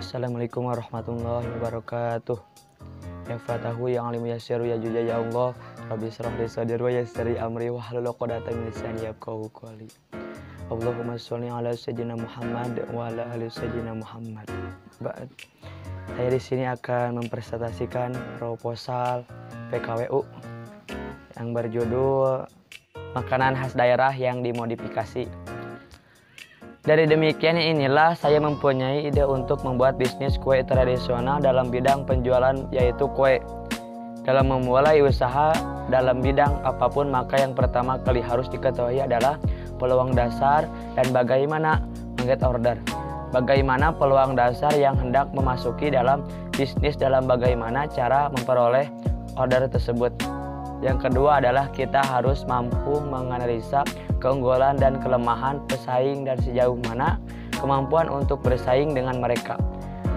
Assalamualaikum warahmatullahi wabarakatuh. Ya fatahu yang alim yasiru ya juja ya Allah. Rabbi syrah li sadri wa yassir amri wahlul 'uqdatam min lisani yafqahu qawli. Allahumma sholli ala sayyidina Muhammad wa ala ali sayyidina Muhammad. Ba'd. Saya di sini akan mempresentasikan proposal PKWU yang berjudul makanan khas daerah yang dimodifikasi. Dari demikian inilah saya mempunyai ide untuk membuat bisnis kue tradisional dalam bidang penjualan, yaitu kue. Dalam memulai usaha dalam bidang apapun, maka yang pertama kali harus diketahui adalah peluang dasar dan bagaimana mengget order. Bagaimana peluang dasar yang hendak memasuki dalam bisnis, dalam bagaimana cara memperoleh order tersebut. Yang kedua adalah kita harus mampu menganalisa keunggulan dan kelemahan pesaing dan sejauh mana kemampuan untuk bersaing dengan mereka,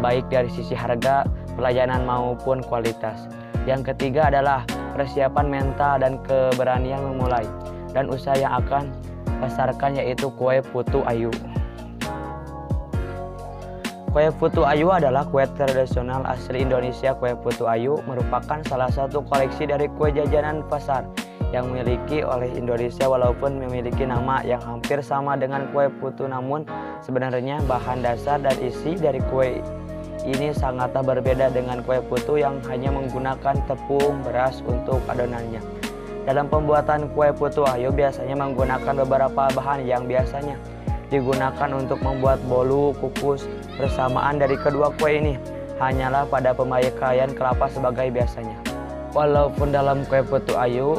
baik dari sisi harga, pelayanan maupun kualitas. Yang ketiga adalah persiapan mental dan keberanian memulai dan usaha yang akan pasarkan, yaitu kue putu ayu. Kue putu ayu adalah kue tradisional asli Indonesia. Kue putu ayu merupakan salah satu koleksi dari kue jajanan pasar yang memiliki oleh Indonesia, walaupun memiliki nama yang hampir sama dengan kue putu, namun sebenarnya bahan dasar dan isi dari kue ini sangatlah berbeda dengan kue putu yang hanya menggunakan tepung beras untuk adonannya. Dalam pembuatan kue putu ayu biasanya menggunakan beberapa bahan yang biasanya digunakan untuk membuat bolu kukus. Persamaan dari kedua kue ini hanyalah pada pemakaian kelapa sebagai biasanya. Walaupun dalam kue putu ayu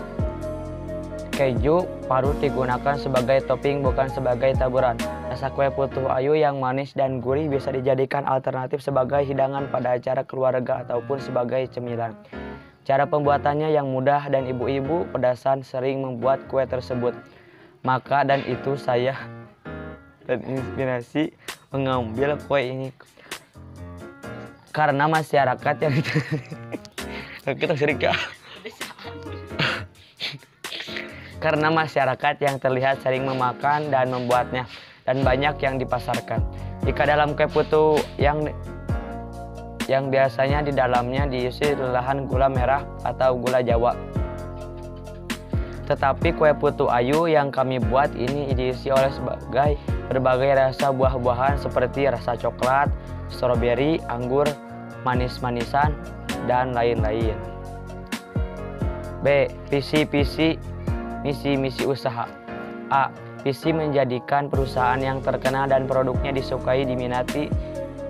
keju parut digunakan sebagai topping bukan sebagai taburan. Rasa kue putu ayu yang manis dan gurih bisa dijadikan alternatif sebagai hidangan pada acara keluarga ataupun sebagai cemilan. Cara pembuatannya yang mudah dan ibu-ibu pedasan sering membuat kue tersebut. Maka dan itu saya terinspirasi mengambil kue ini karena masyarakat yang kita serika karena masyarakat yang terlihat sering memakan dan membuatnya dan banyak yang dipasarkan. Jika dalam kue putu yang biasanya di dalamnya diisi lelahan gula merah atau gula Jawa, tetapi kue putu ayu yang kami buat ini diisi oleh berbagai rasa buah-buahan seperti rasa coklat, stroberi, anggur, manis-manisan, dan lain-lain. B. Misi usaha. A. Visi menjadikan perusahaan yang terkenal dan produknya disukai, diminati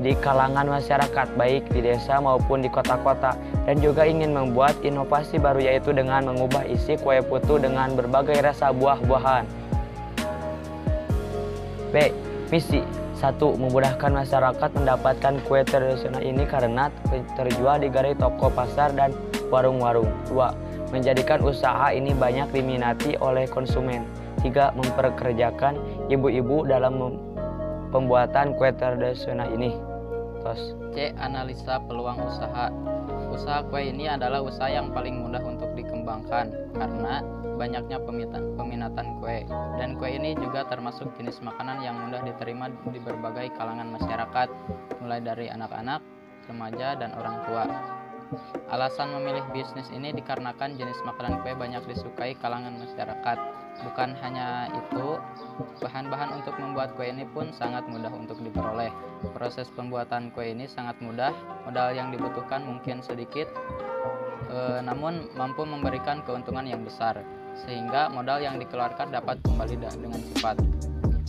di kalangan masyarakat baik di desa maupun di kota-kota, dan juga ingin membuat inovasi baru, yaitu dengan mengubah isi kue putu dengan berbagai rasa buah-buahan. B. Misi 1. Memudahkan masyarakat mendapatkan kue tradisional ini karena terjual di gerai toko, pasar, dan warung-warung. 2. Menjadikan usaha ini banyak diminati oleh konsumen. 3. Memperkerjakan ibu-ibu dalam pembuatan kue tradisional ini. Tos. C. Analisa peluang usaha. Usaha kue ini adalah usaha yang paling mudah untuk dikembangkan karena banyaknya peminatan kue, dan kue ini juga termasuk jenis makanan yang mudah diterima di berbagai kalangan masyarakat, mulai dari anak-anak, remaja, dan orang tua. Alasan memilih bisnis ini dikarenakan jenis makanan kue banyak disukai kalangan masyarakat. Bukan hanya itu, bahan-bahan untuk membuat kue ini pun sangat mudah untuk diperoleh. Proses pembuatan kue ini sangat mudah, modal yang dibutuhkan mungkin sedikit, namun mampu memberikan keuntungan yang besar, sehingga modal yang dikeluarkan dapat kembali dengan cepat.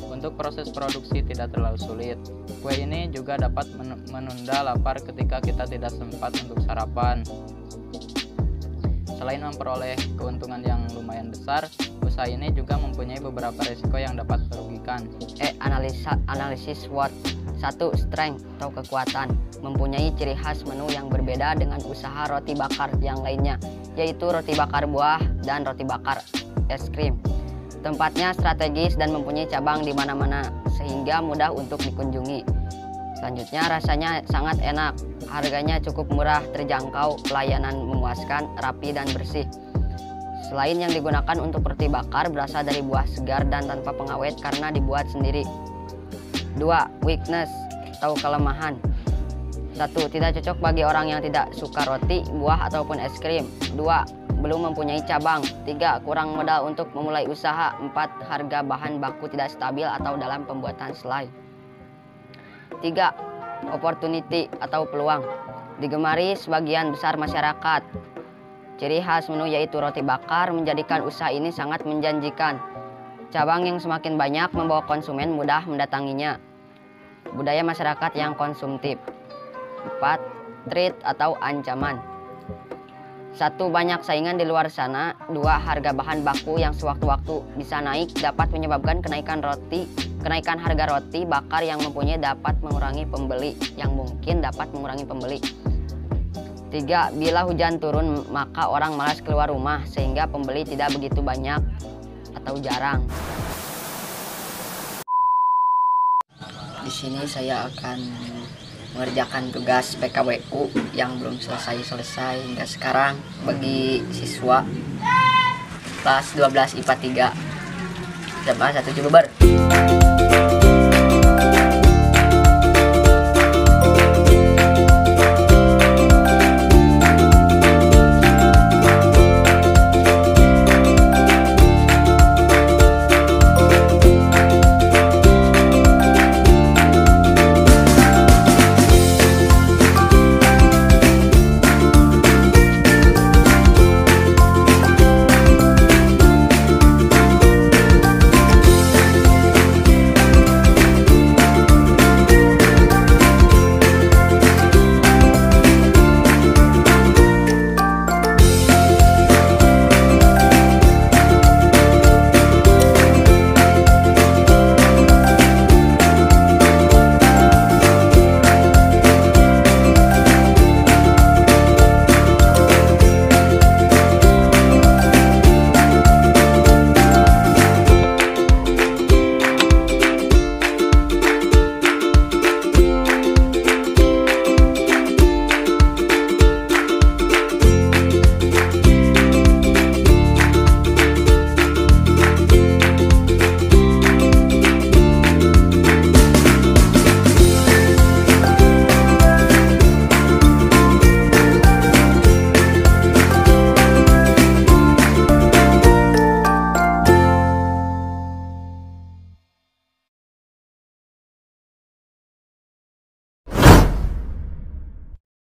Untuk proses produksi tidak terlalu sulit. Kue ini juga dapat menunda lapar ketika kita tidak sempat untuk sarapan. Selain memperoleh keuntungan yang lumayan besar, usaha ini juga mempunyai beberapa risiko yang dapat merugikan. Analisis SWOT. 1. Strength atau kekuatan. Mempunyai ciri khas menu yang berbeda dengan usaha roti bakar yang lainnya, yaitu roti bakar buah dan roti bakar es krim. Tempatnya strategis dan mempunyai cabang di mana-mana sehingga mudah untuk dikunjungi. Selanjutnya, rasanya sangat enak, harganya cukup murah, terjangkau, pelayanan memuaskan, rapi dan bersih. Selain yang digunakan untuk roti bakar berasal dari buah segar dan tanpa pengawet karena dibuat sendiri. 2. Weakness atau kelemahan. 1. Tidak cocok bagi orang yang tidak suka roti, buah, ataupun es krim. 2. Belum mempunyai cabang. 3. Kurang modal untuk memulai usaha. 4. Harga bahan baku tidak stabil atau dalam pembuatan selai. 3. Opportunity atau peluang. Digemari sebagian besar masyarakat. Ciri khas menu yaitu roti bakar menjadikan usaha ini sangat menjanjikan. Cabang yang semakin banyak membawa konsumen mudah mendatanginya. Budaya masyarakat yang konsumtif. 4. Threat atau ancaman. 1. Banyak saingan di luar sana. 2. Harga bahan baku yang sewaktu-waktu bisa naik dapat menyebabkan kenaikan harga roti bakar yang mungkin dapat mengurangi pembeli. 3. Bila hujan turun maka orang malas keluar rumah sehingga pembeli tidak begitu banyak atau jarang. Di sini saya akan mengerjakan tugas PKWU yang belum selesai hingga sekarang bagi siswa kelas 12 IPA 3 SMA 1 Cibeber.